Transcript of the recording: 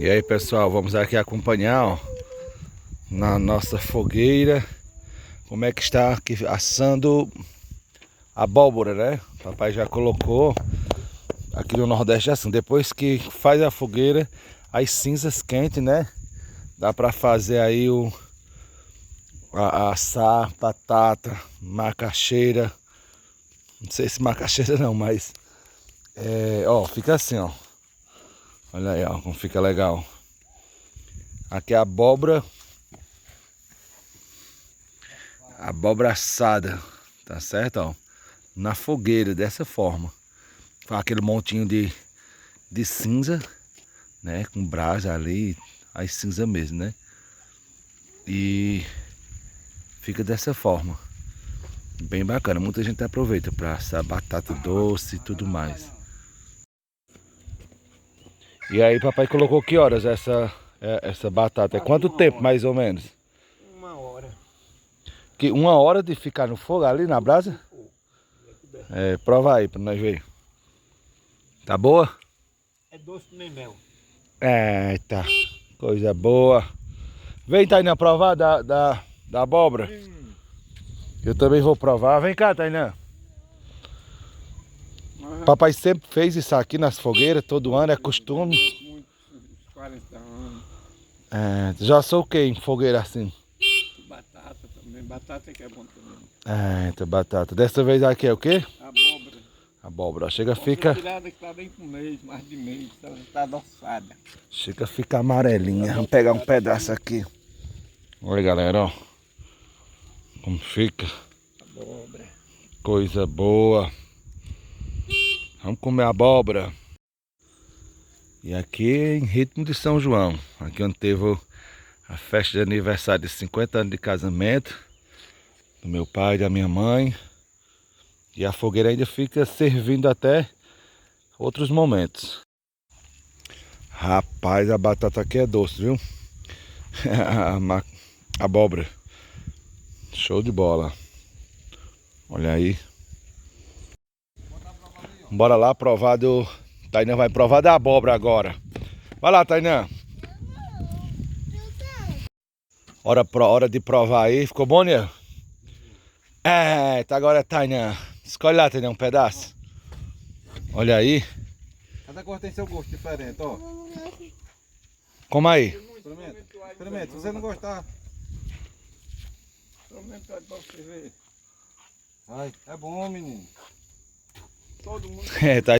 E aí, pessoal, vamos aqui acompanhar, ó, na nossa fogueira como é que está aqui assando abóbora, né? Papai já colocou aqui no Nordeste assim, depois que faz a fogueira, as cinzas quentes, né? Dá para fazer aí assar batata, macaxeira. Não sei se macaxeira não, mas ó, fica assim, ó. Olha aí, ó, como fica legal. Aqui é a abóbora assada, tá certo, ó? Na fogueira, dessa forma. Faz aquele montinho de cinza, né? Com brasa ali, as cinza mesmo, né? E fica dessa forma. Bem bacana, muita gente aproveita para assar batata doce e tudo mais. E aí, papai colocou que horas essa batata? É quanto tempo, mais ou menos? 1 hora. Que 1 hora de ficar no fogo ali na brasa? Prova aí pra nós ver. Tá boa? É doce que nem mel. Eita, coisa boa. Vem, Tainá, provar da abóbora. Eu também vou provar. Vem cá, Tainá. Papai sempre fez isso aqui nas fogueiras, todo ano, é costume. Muitos 40 anos. Já sou o que em fogueira assim? Batata também. Batata que é bom também. Eita, batata. Dessa vez aqui é o quê? Abóbora. Abóbora. Chega, Posso fica... tirar que tá bem com mês, mais de mês. Ela tá adoçada. Chega, fica amarelinha. Vamos pegar um pedaço aqui. Olha, galera, ó. Como fica. Abóbora. Coisa boa. Vamos comer abóbora. E aqui em ritmo de São João. Aqui onde teve a festa de aniversário de 50 anos de casamento do meu pai e da minha mãe. E a fogueira ainda fica servindo até outros momentos. Rapaz, a batata aqui é doce, viu? A abóbora. Show de bola. Olha aí. Bora lá provar do... Tainá vai provar da abóbora agora. Vai lá, Tainá. Hora de provar aí. Ficou bom, né? Tá agora, Tainá. Escolhe lá, Tainá, um pedaço. Olha aí. Cada cor tem seu gosto diferente, ó. Como aí? Experimenta. Experimenta. Se você não gostar... Experimenta pra você ver. Ai, é bom, menino. Todo mundo... Tá